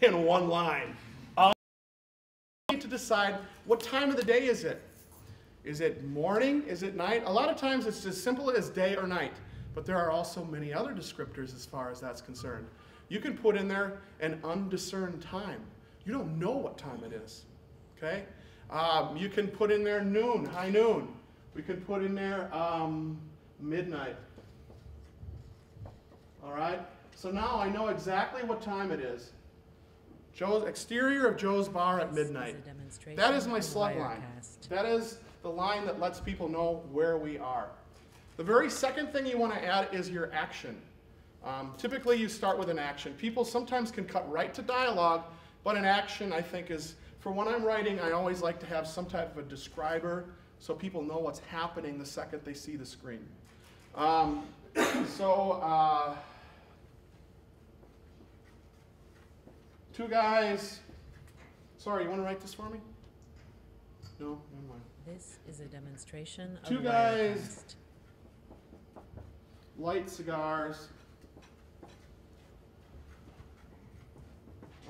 in one line. You need to decide what time of the day is it. Is it morning? Is it night? A lot of times it's as simple as day or night, but there are also many other descriptors as far as that's concerned. You can put in there an undiscerned time. You don't know what time it is, okay? You can put in there noon, high noon. We can put in there midnight. All right? So now I know exactly what time it is. Joe's exterior of Joe's bar at midnight. That is my slug line. That is the line that lets people know where we are. The very second thing you want to add is your action. Typically you start with an action. People sometimes can cut right to dialogue, but an action I think is, for when I'm writing, I always like to have some type of a describer so people know what's happening the second they see the screen. Two guys, sorry, you want to write this for me? No, never mind. This is a demonstration of two guys, light cigars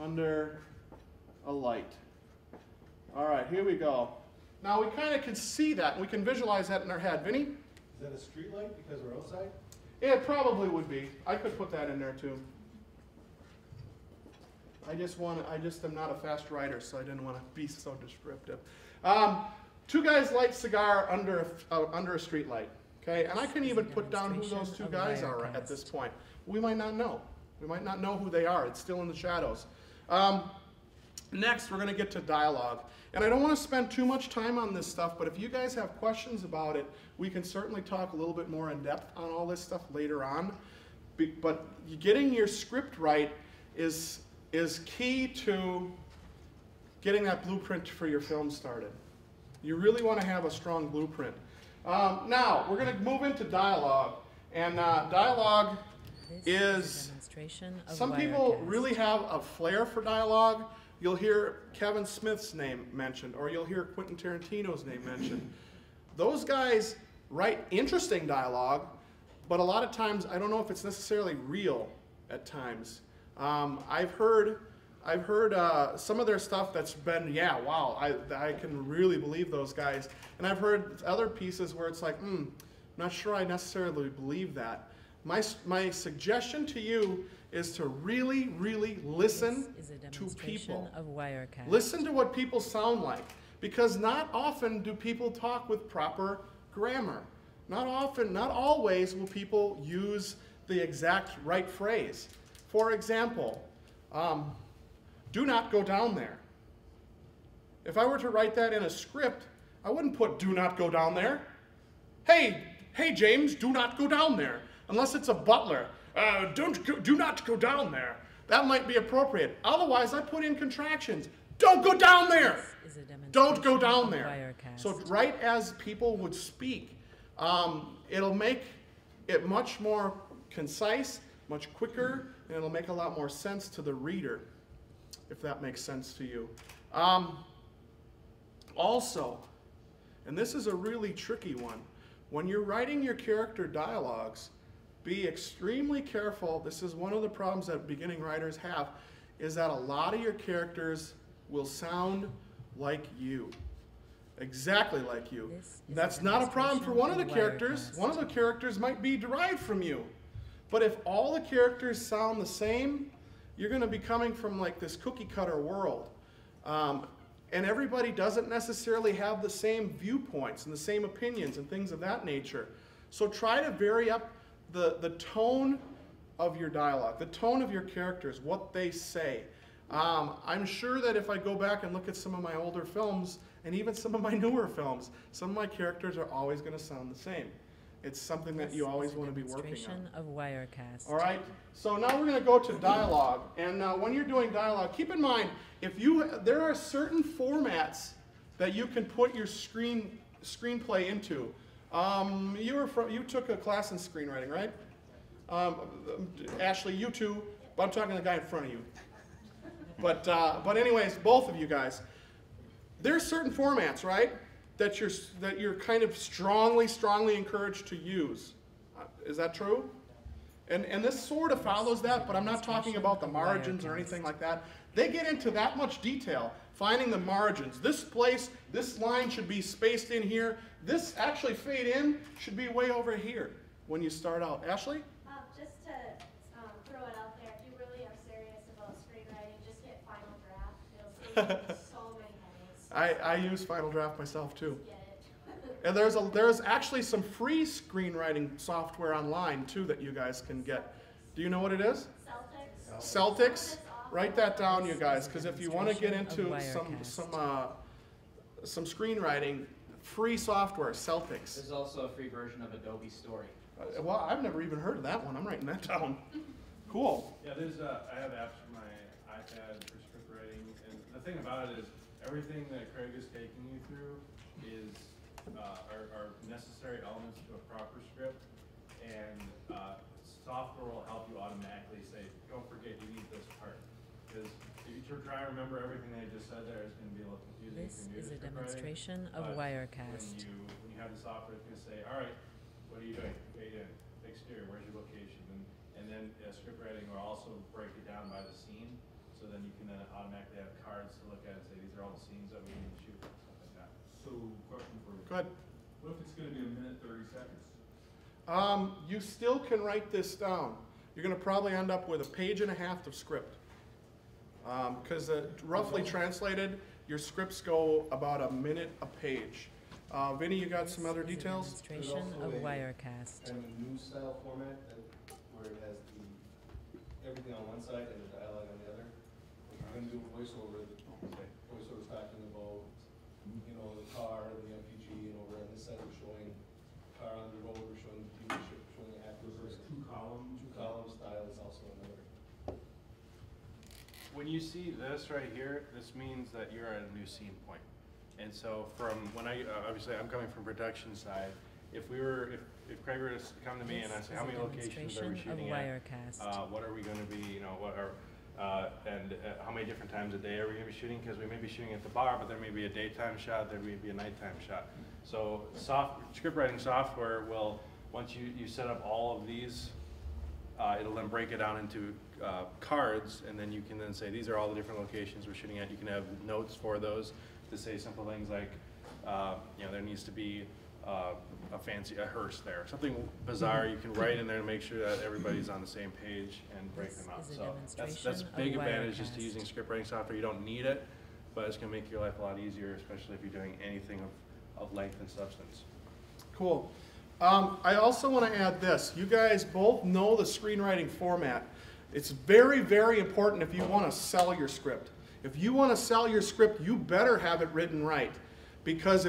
under a light. All right, here we go. Now we kind of can see that, and we can visualize that in our head. Vinny? Is that a street light because we're outside? Yeah, it probably would be. I could put that in there too. I just am not a fast writer, so I didn't want to be so descriptive. Two guys light cigar under a street light. Okay, and I can even put down who those two guys are at this point. We might not know. We might not know who they are. It's still in the shadows. Next, we're going to get to dialogue. And I don't want to spend too much time on this stuff, but if you guys have questions about it, we can certainly talk a little bit more in depth on all this stuff later on. But getting your script right is key to getting that blueprint for your film started. You really want to have a strong blueprint. Now, we're going to move into dialogue. And dialogue is, some people really have a flair for dialogue. You'll hear Kevin Smith's name mentioned, or you'll hear Quentin Tarantino's name mentioned. Those guys write interesting dialogue, but a lot of times I don't know if it's necessarily real at times. I've heard some of their stuff that's been, yeah, wow, I can really believe those guys. And I've heard other pieces where it's like, I'm not sure I necessarily believe that. My suggestion to you is to really, really listen to people. Listen to what people sound like, because not often do people talk with proper grammar. Not often, not always will people use the exact right phrase. For example, do not go down there. If I were to write that in a script, I wouldn't put do not go down there. Hey James, do not go down there. Unless it's a butler, do not go down there. That might be appropriate. Otherwise, I put in contractions. Don't go down there. Don't go down there. So right as people would speak, it'll make it much more concise, much quicker, and it'll make a lot more sense to the reader, if that makes sense to you. Also, and this is a really tricky one, when you're writing your character dialogues, be extremely careful. This is one of the problems that beginning writers have, is that a lot of your characters will sound like you. Exactly like you. That's not a problem for one of the characters. One of the characters might be derived from you. But if all the characters sound the same, you're going to be coming from like this cookie cutter world. And everybody doesn't necessarily have the same viewpoints and the same opinions and things of that nature. So try to vary up the tone of your dialogue, the tone of your characters, what they say. I'm sure that if I go back and look at some of my older films, and even some of my newer films, some of my characters are always going to sound the same. It's something that you always want to be working on. All right, so now we're going to go to dialogue. And when you're doing dialogue, keep in mind, there are certain formats that you can put your screenplay into. You took a class in screenwriting, right? Ashley, you too, but I'm talking to the guy in front of you. But anyways, both of you guys, there's certain formats, right, that you're kind of strongly encouraged to use. Is that true? And this sort of follows that, but I'm not talking about the margins or anything like that. They get into that much detail, finding the margins. This place, this line should be spaced in here. This actually fade in should be way over here when you start out. Ashley? Just to throw it out there, if you really are serious about screenwriting, just get Final Draft. It'll save you so many headaches. I use Final Draft myself too. Get it. And there's actually some free screenwriting software online too that you guys can get. Do you know what it is? Celtics. Write that down, you guys, because if you want to get into some screenwriting, free software, Celtics. There's also a free version of Adobe Story. Well, I've never even heard of that one. I'm writing that down. Cool. Yeah, I have apps for my iPad for script writing, and the thing about it is everything that Craig is taking you through is are necessary elements to a proper script, and software will help you automatically say, don't forget you need this part. Because if you try to remember everything they just said there, it's going to be a little confusing. This is a demonstration of Wirecast. When you have the software, it's going to say, all right, what are you doing? Fade in, exterior, where's your location? And then script writing will also break it down by the scene, so then you can then automatically have cards to look at and say, these are all the scenes that we need to shoot, stuff like that. So, question for you. Go ahead. What if it's going to be a minute, 30 seconds? You still can write this down. You're going to probably end up with a page and a half of script. Because roughly translated, your scripts go about a minute a page. Vinny, you got some other details? Demonstration of Wirecast. Kind of a news style format where it has everything on one side and the dialogue on the other. If you're going to do a voiceover, the voiceover's talking about, the car and the MPG, and over on this side we're showing the car on the road, we're showing the dealership, we're showing the actor person. Two columns. Two column style is also another. When you see this right here, this means that you're at a new scene point. And so from when obviously I'm coming from production side, if Craig were to come to me and I say, how many locations are we shooting at? What are we going to be, how many different times a day are we going to be shooting? Because we may be shooting at the bar, but there may be a daytime shot, there may be a nighttime shot. So script writing software will, once you set up all of these, it'll then break it down into cards, and then you can then say, these are all the different locations we're shooting at. You can have notes for those to say simple things like, there needs to be a hearse there. Something bizarre you can write in there to make sure that everybody's on the same page and break them out. So that's a big advantage just to using script writing software. You don't need it, but it's going to make your life a lot easier, especially if you're doing anything of length and substance. Cool. I also want to add this. You guys both know the screenwriting format. It's very, very important if you want to sell your script. If you want to sell your script, you better have it written right. Because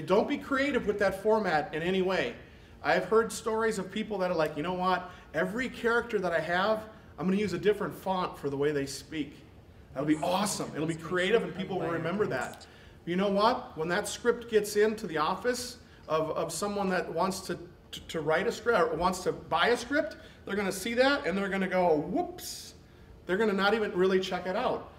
don't be creative with that format in any way. I've heard stories of people that are like, you know what, every character that I have, I'm going to use a different font for the way they speak. That'll be awesome. It'll be creative and people will remember that. You know what, when that script gets into the office of someone that wants to write a script or wants to buy a script, they're going to see that and they're going to go, whoops. They're going to not even really check it out.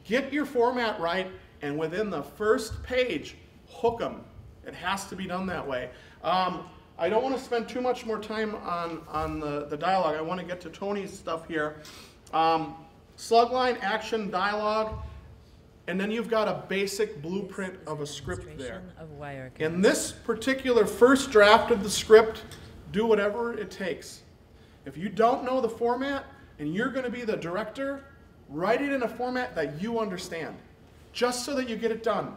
Get your format right, and within the first page, hook them. It has to be done that way. I don't want to spend too much more time on the dialogue. I want to get to Tony's stuff here. Slug line, action, dialogue, and then you've got a basic blueprint of a script there. In this particular first draft of the script, do whatever it takes. If you don't know the format and you're going to be the director, write it in a format that you understand, just so that you get it done.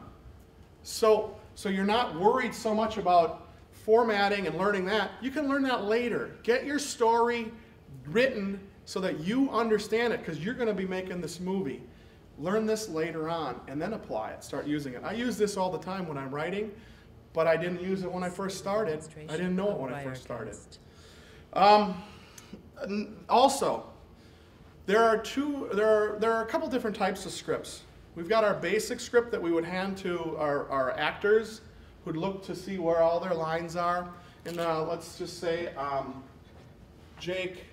So you're not worried so much about formatting and learning that. You can learn that later. Get your story written so that you understand it, because you're going to be making this movie. Learn this later on and then apply it. Start using it. I use this all the time when I'm writing, but I didn't use it when I first started. I didn't know it when I first started. Also, there are a couple different types of scripts. We've got our basic script that we would hand to our actors who'd look to see where all their lines are. And let's just say Jake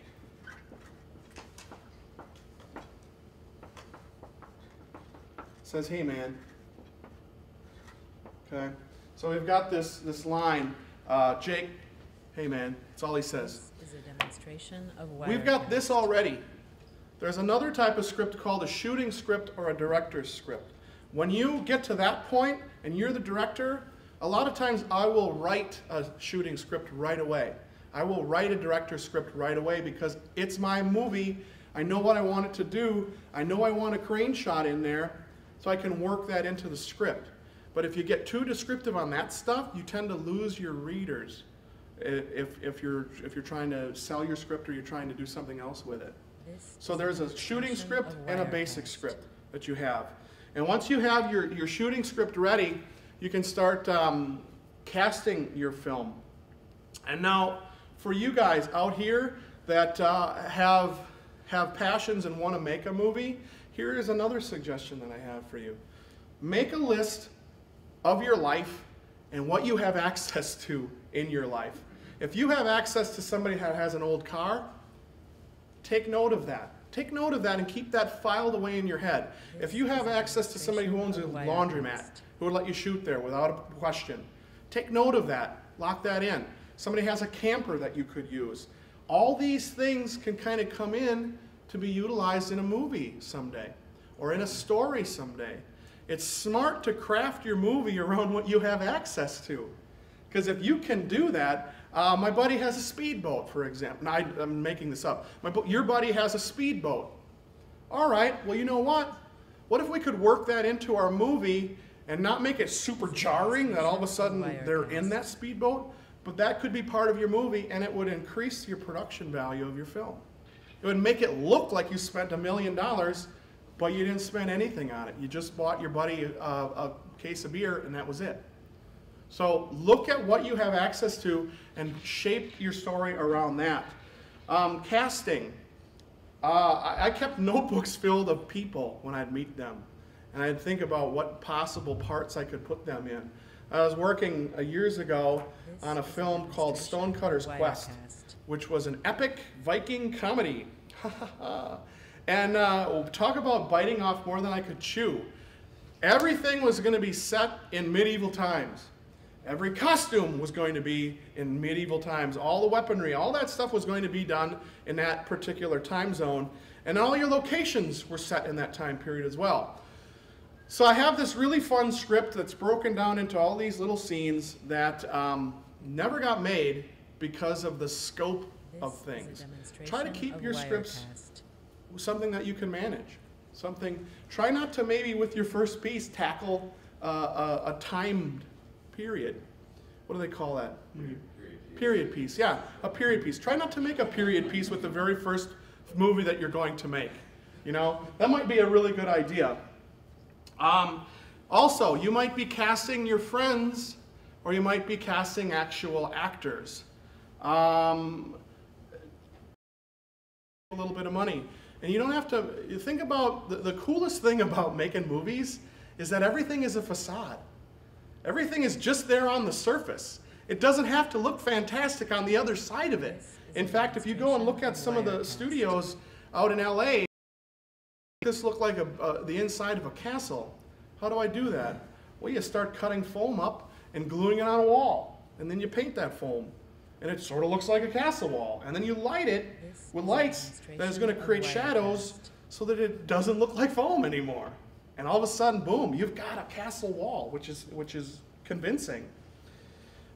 says, hey man. Okay, so we've got this line, Jake, hey man, that's all he says. demonstration of We've got Wirecast. this already. There's another type of script called a shooting script or a director's script. When you get to that point and you're the director, a lot of times I will write a shooting script right away. I will write a director's script right away because it's my movie. I know what I want it to do. I know I want a crane shot in there, so I can work that into the script. But if you get too descriptive on that stuff, you tend to lose your readers if you're trying to sell your script or you're trying to do something else with it. This So is there's a demonstration shooting script of and a basic Wirecast. script that you have. And once you have your shooting script ready, you can start casting your film. And now, for you guys out here that have passions and want to make a movie, here is another suggestion that I have for you. Make a list of your life and what you have access to in your life. If you have access to somebody that has an old car, take note of that. Take note of that and keep that filed away in your head. If you have access to somebody who owns a laundromat, who would let you shoot there without a question, take note of that. Lock that in. Somebody has a camper that you could use. All these things can kind of come in to be utilized in a movie someday or in a story someday. It's smart to craft your movie around what you have access to. Because if you can do that, my buddy has a speedboat, for example. Now, I'm making this up. Your buddy has a speedboat. All right, well, you know what? What if we could work that into our movie and not make it super jarring that all of a sudden they're in that speedboat? But that could be part of your movie, and it would increase your production value of your film. It would make it look like you spent $1 million, but you didn't spend anything on it. You just bought your buddy a case of beer, and that was it. So look at what you have access to and shape your story around that. Casting. I kept notebooks filled of people when I'd meet them. And I'd think about what possible parts I could put them in. I was working years ago on a film called Stonecutter's Quest, which was an epic Viking comedy. And talk about biting off more than I could chew. Everything was going to be set in medieval times. Every costume was going to be in medieval times. All the weaponry, all that stuff was going to be done in that particular time zone. And all your locations were set in that time period as well. So I have this really fun script that's broken down into all these little scenes that never got made because of the scope of things. Try to keep your scripts something that you can manage. Try not to maybe with your first piece tackle a timed period. What do they call that? Period piece, yeah, a period piece. Try not to make a period piece with the very first movie that you're going to make. You know, that might be a really good idea. Also, you might be casting your friends, or you might be casting actual actors. A little bit of money. And you don't have to, you think about, the coolest thing about making movies is that everything is a facade. Everything is just there on the surface. It doesn't have to look fantastic on the other side of it. In fact, if you go and look at some of the studios out in LA, this look like the inside of a castle. How do I do that? Well, you start cutting foam up and gluing it on a wall. And then you paint that foam. And it sort of looks like a castle wall. And then you light it with lights that is going to create shadows so that it doesn't look like foam anymore. And all of a sudden, boom, you've got a castle wall, which is convincing.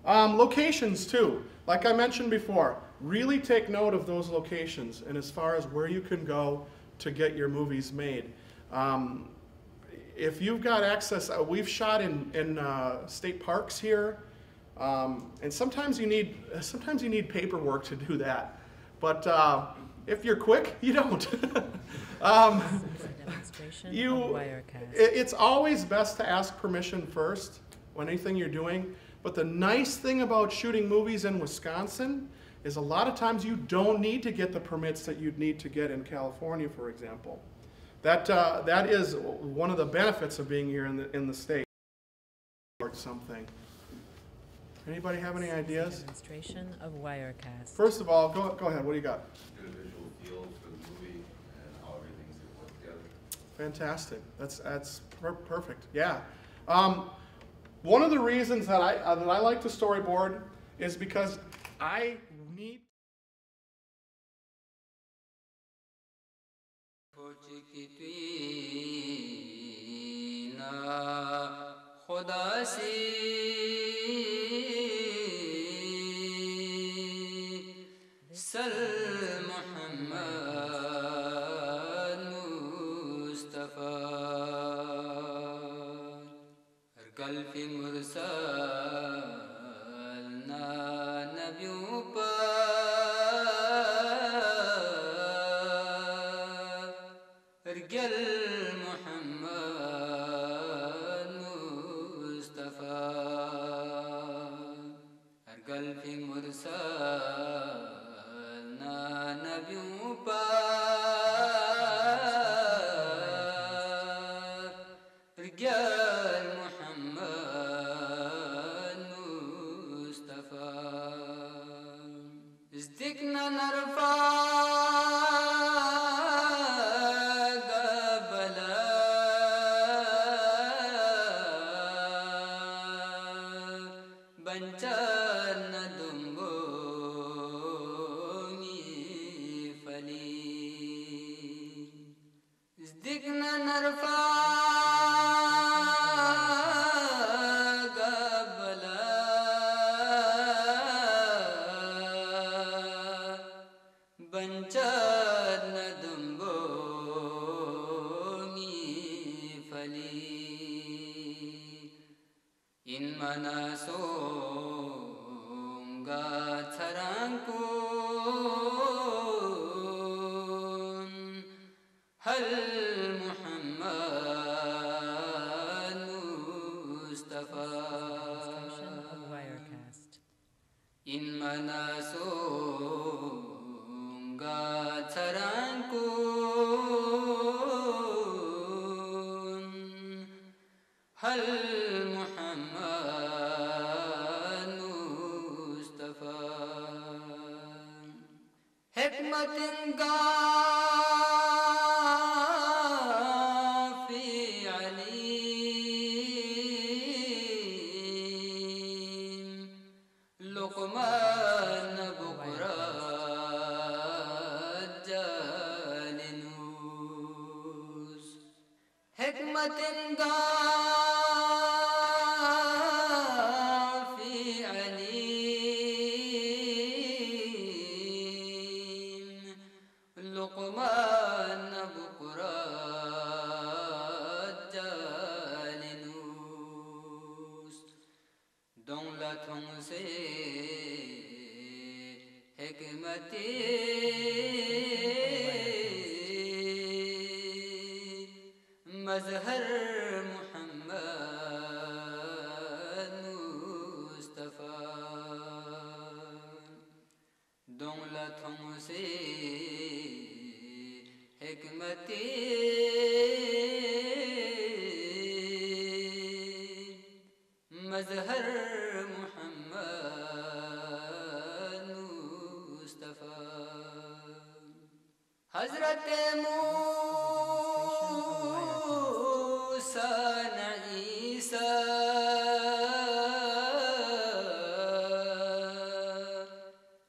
Locations too. Like I mentioned before, really take note of those locations and as far as where you can go to get your movies made. If you've got access, we've shot in state parks here, and sometimes you need paperwork to do that. But if you're quick, you don't. It's always best to ask permission first when anything you're doing. But the nice thing about shooting movies in Wisconsin is a lot of times you don't need to get the permits that you'd need to get in California, for example. That is one of the benefits of being here in the state. Or something. Anybody have any ideas? Demonstration of Wirecast. First of all, go ahead. What do you got? Get a visual feel for the movie and how everything's going to work together. Fantastic. That's perfect. Yeah. One of the reasons that I like to storyboard is because I need खुदासी सल मोहम्मद मुस्तफा कल्फी मुरसल ना नबियों पर गल मोहम्मद मुस्तफा कल्फी मुरसल ना नबियों पर गल Mohammad Mustafa ازدكنا نرفع قبلا بنجان دمبوني فلي ازدكنا نرفع بنجان دمبوني فلي إن مناسونغا ترانكون هل محمد مصطفى Description of Wirecast. إن مناسونغا ترانكون هل محمد مصطفى حكمة في عليم لقمان بكرة جالنوس حكمة في عليم لقمان بكرة جالنوس دون لا تنسي حكمتي مظهر محمد مصطفى دون لا تنسي حكمتي مظهر محمد مصطفى حضرت موسى عيسى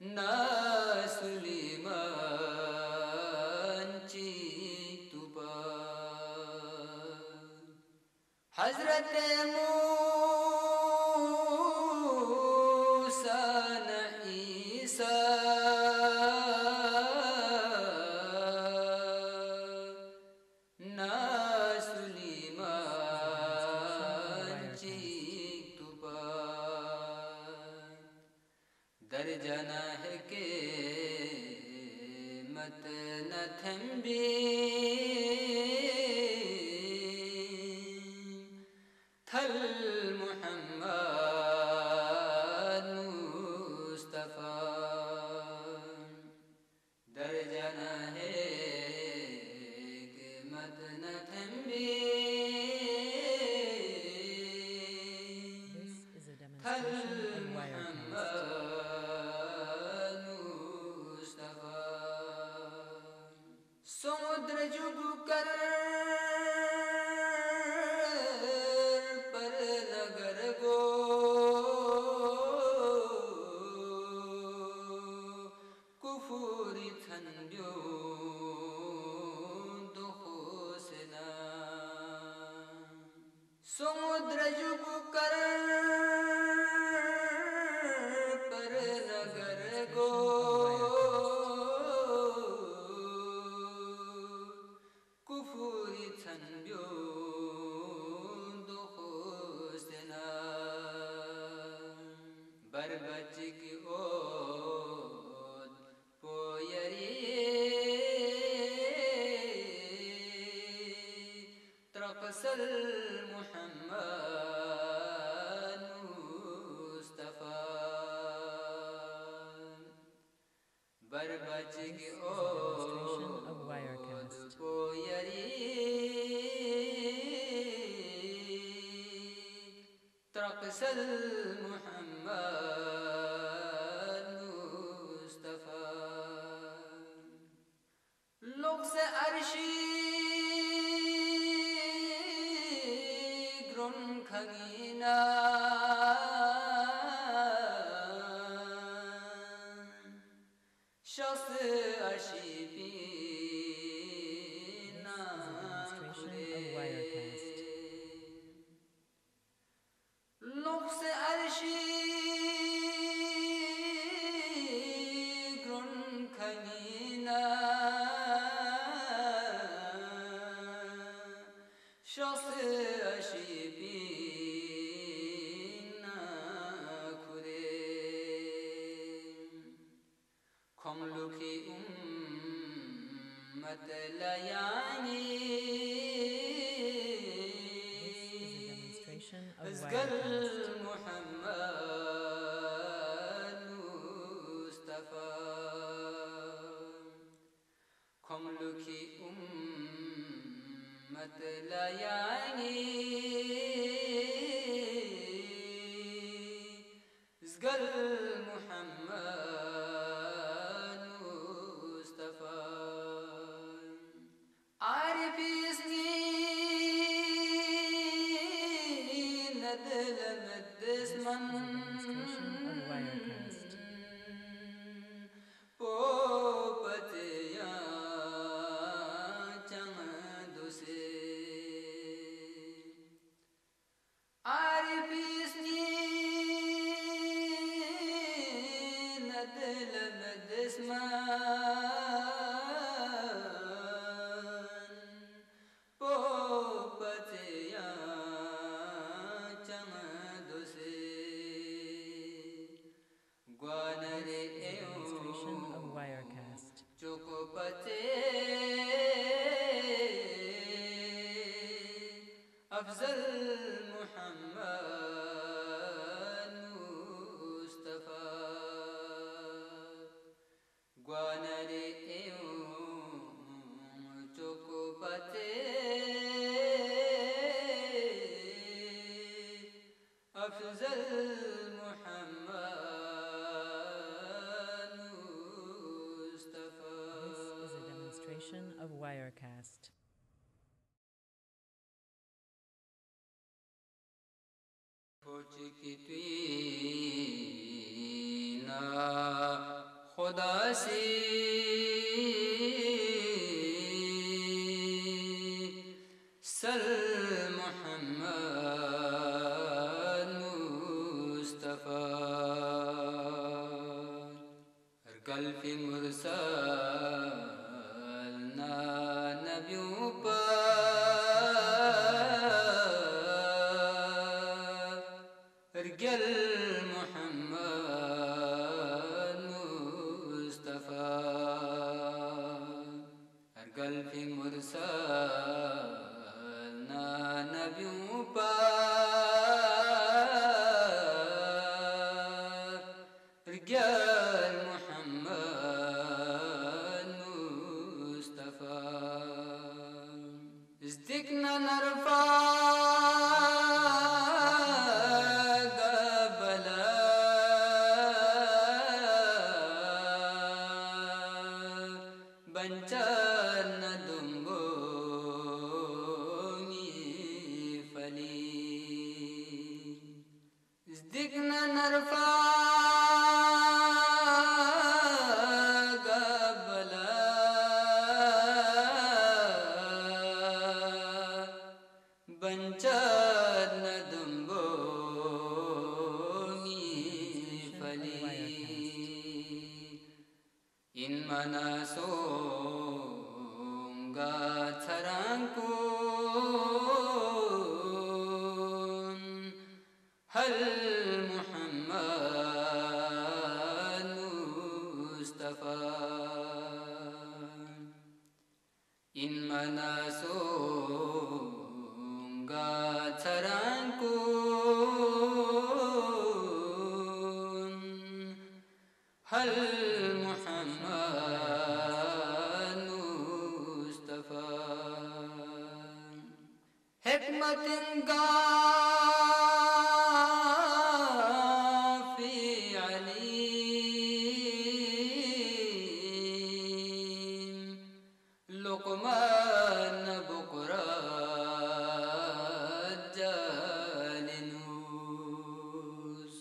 نا سليمان چیتوبا حضرت موسى عيسى نا سليمان چیتوبا در جناح کے مت نہ تھمبی تھل محمد مصطفى در جناح کے مت نہ تھمبی This is a demonstration of Wirecast. समुद्र जुग कर पर नगर गो कुफुरी थन्ब्यो दुखो सेना समुद्र जुग कर पर नगर गो कुफुरी छन्ब्यो दुखोस्तेना बरबचिक ओद पोयरी त्रकसल Muhammad Mustafa बरबचिक This is a demonstration ओद of Wirecast. पोयरी त्रकसल मुहम्मद मुस्तफा लोग से अर्शी ग्रुन खगीना शख्स अर्शी पीना Demonstration of Wirecast. लोग से अर्शी ग्रुन खगीना शख्स अर्शी पीना खुरे खमलुखी उम्मत लयानी This is a demonstration of ازقل Wirecast. محمد مصطفى خملكي أمة لياني ازقل محمد مصطفى عارف سنين ندل مدس This is a من demonstration of Wirecast. पोपतिया चंदुसे आरिफिसनी नदल मदस्मान पोपतिया चंदुसे ग्वानरे Demonstration of Wirecast. चुकपते Afzal Muhammad Mustafa ग्वानरे चुकपते Afzal Muhammad Mustafa This is a demonstration of Wirecast. ना खुदा से सल मोहम्मद मुस्तफा गल्फी मुरसल ना नबियों पर गल मोहम्मद मुस्तफा गल्फी मुरसल ना नबियों पर गल Mohammad Mustafa ازدكنا نرفع قبلا بنجرنا دمبوني فلي ازدكنا نرفع قبلا حكمة في عليم لقمان بكرة جالنوس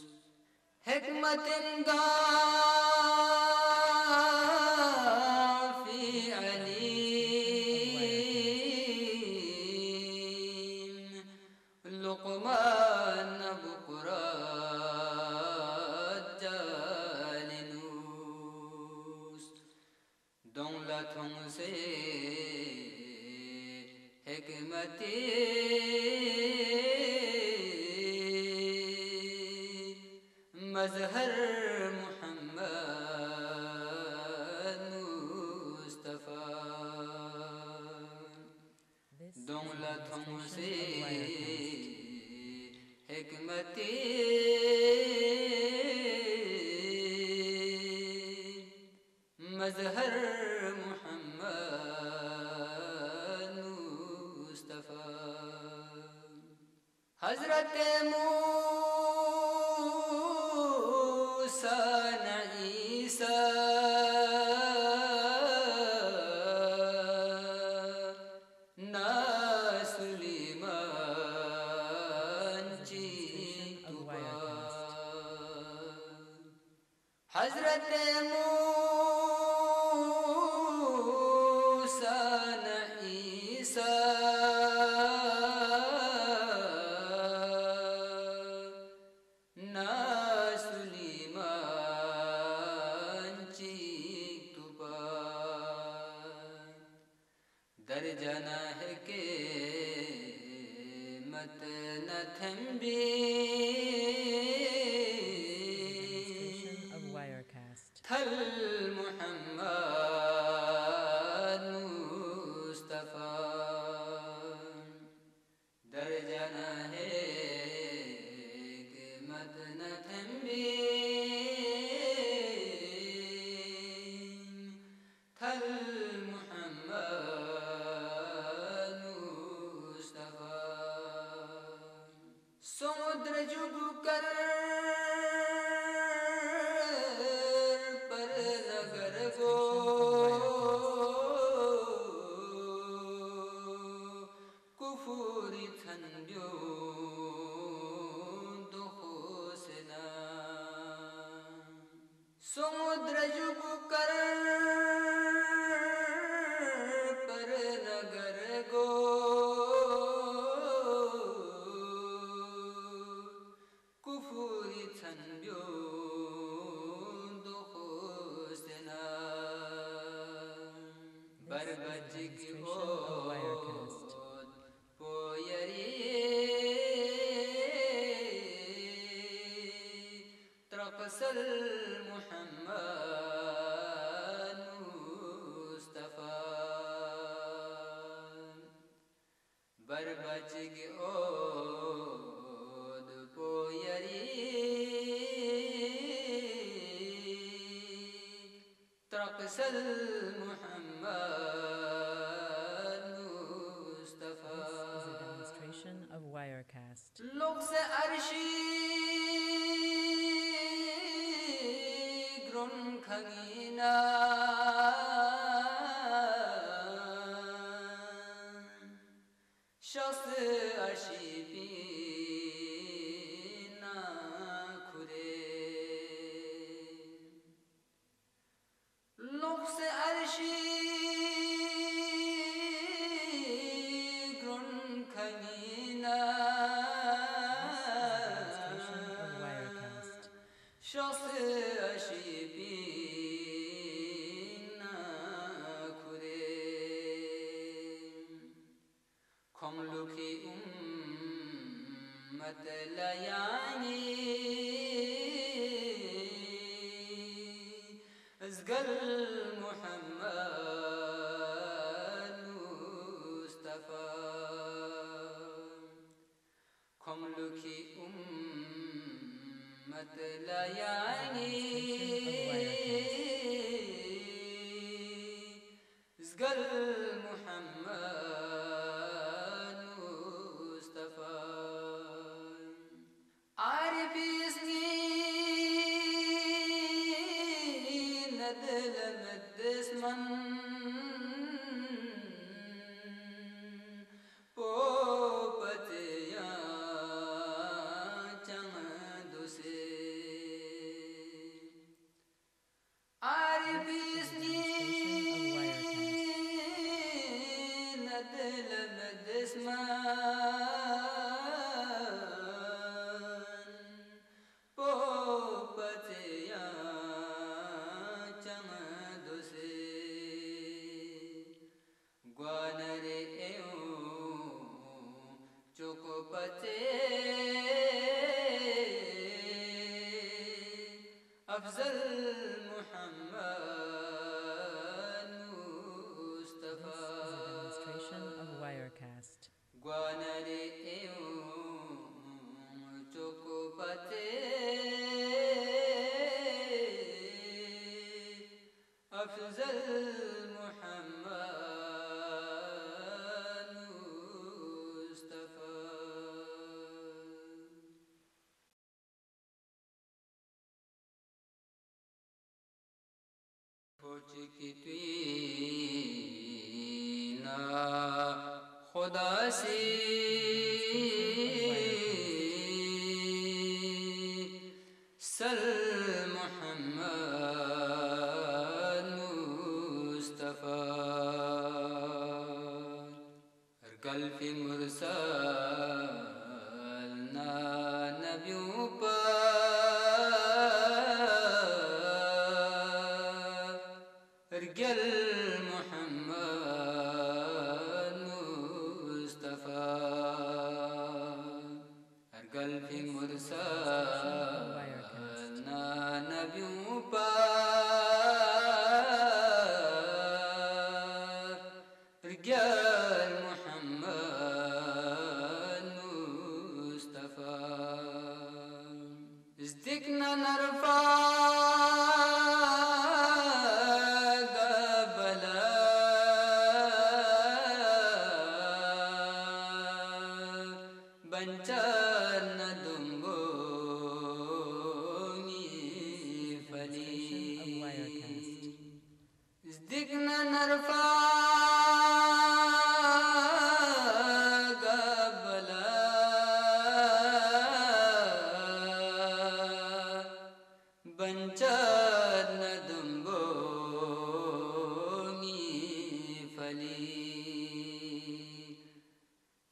حكمة في عليم لقمان بكرة جالنوس dans la tonse hikmati mazhar Muhammad Mustafa This is dans a la demonstration tonse of Wirecast. hikmati mazhar Muhammad Mustafa Hazrat Musa na Isa na Suleiman Chituba Hazrat Musa na Isa na Suleiman Chituba दर्जना है के मत न Thambi This is a demonstration of Wirecast. थल मुहम्मद मुस्तफा दर्जना है के मत न थम्बी थल मुहम्मद मुस्तफा समुद्र जुग कर पर नगर को कुफुरी थंड्यो दुखोसना समुद्र जुग कर पर नगर को कुफुरी थंड्यो दुखोसना बरबज This की is a demonstration of Wirecast. ओद पोयरी त्रकसल मुहम्मद मुस्तफा बरबज की ओद पोयरी त्रकसल Muhammad Mustafa This is a demonstration of Wirecast. लोग से अर्शी ग्रुन खगीना शख्स अर्शी पीना खुदे लोग से Arshi ग्रुन खगीना This is a demonstration of Wirecast. शख्स अर्शी पीना खुदे खमलुखी उम्मत लयानी अज़गल मुहम्मद मुस्तफा खमलुखी उम्मत लयानी अज़गल Muhammad Afzal Mohammad Mustafa This is a demonstration of Wirecast. ग्वानरे चोकोपते Afzal Mohammad Mustafa की ना खुदा से सल मोहम्मद मुस्तफा कल्फी मुरसल ना नबियों पर गल मोहम्मद मुस्तफा गल्फी मुरसल ना नबियों पर गल Mohammad Mustafa ازدكنا نرفع ازدكنا نرفع قبلا بنجرنا دنبوني فلي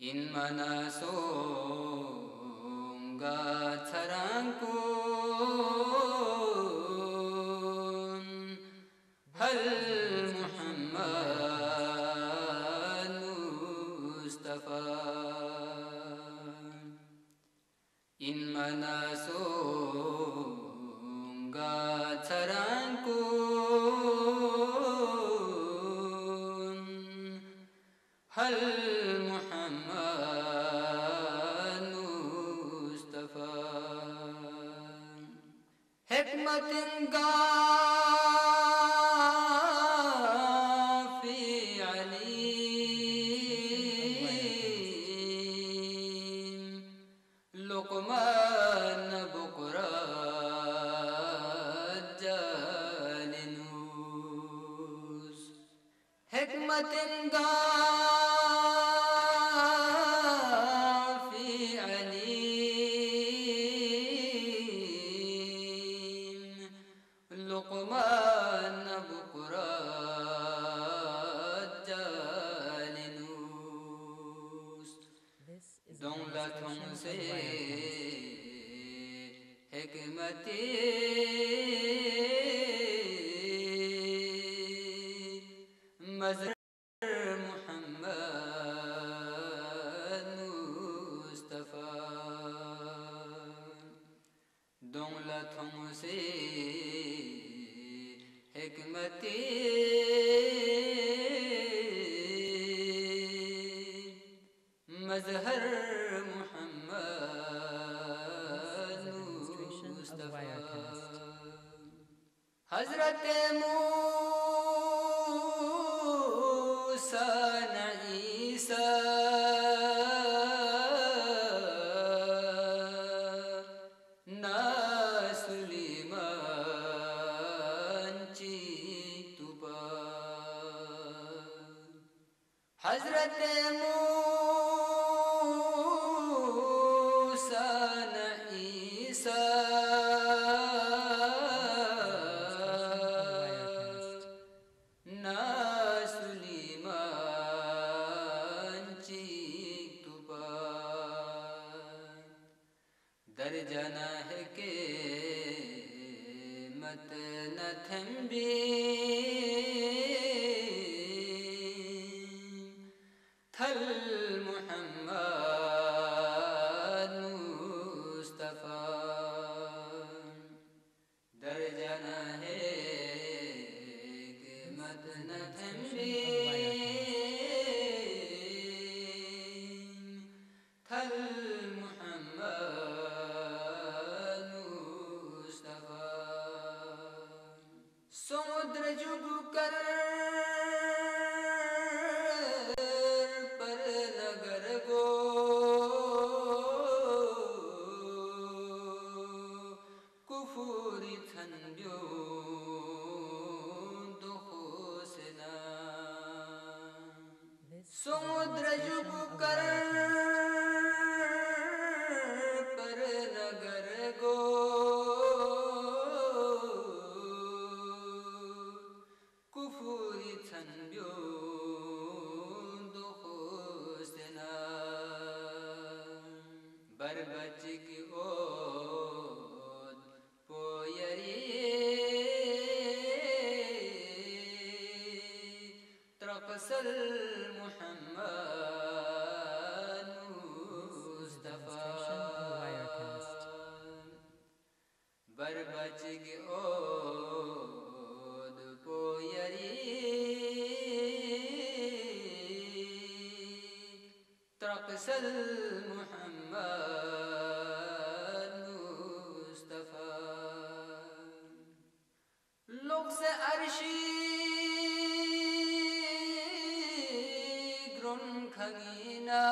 إن مناسونغا ترانكون هل محمد مصطفى إن مناسونغا ترانكون هل محمد مصطفى حكمة في عليم لقمان بكرة جالنوس حكمة في عليم لقمان بكرة جالنوس This is a dans la demonstration of Wirecast. حكمتي مزر محمد مصطفى dans la حكمتي مظهر محمد مصطفى حضرت موسى عيسى نا سليمان जाना है कि मत न थम्बी थल मुहम्मद मुस्तफा दर जाना है कि मत न थम्बी थल मुहम्मद मुस्तफा समुद्र जुग कर पर नगर गो कुफुरी थन्ब्यो दुखोसना This is a समुद्र जुग demonstration of कर Wirecast. पर नगर गो कुफुरी थन्ब्यो दुखोसना बरबच की ओद पोयरी त्रकसल Muhammad This is a Mustafa demonstration of Wirecast. बरबच की ओद पोयरी त्रकसल मुहम्मद मुस्तफा लोग से अर्शी ग्रुन खगीना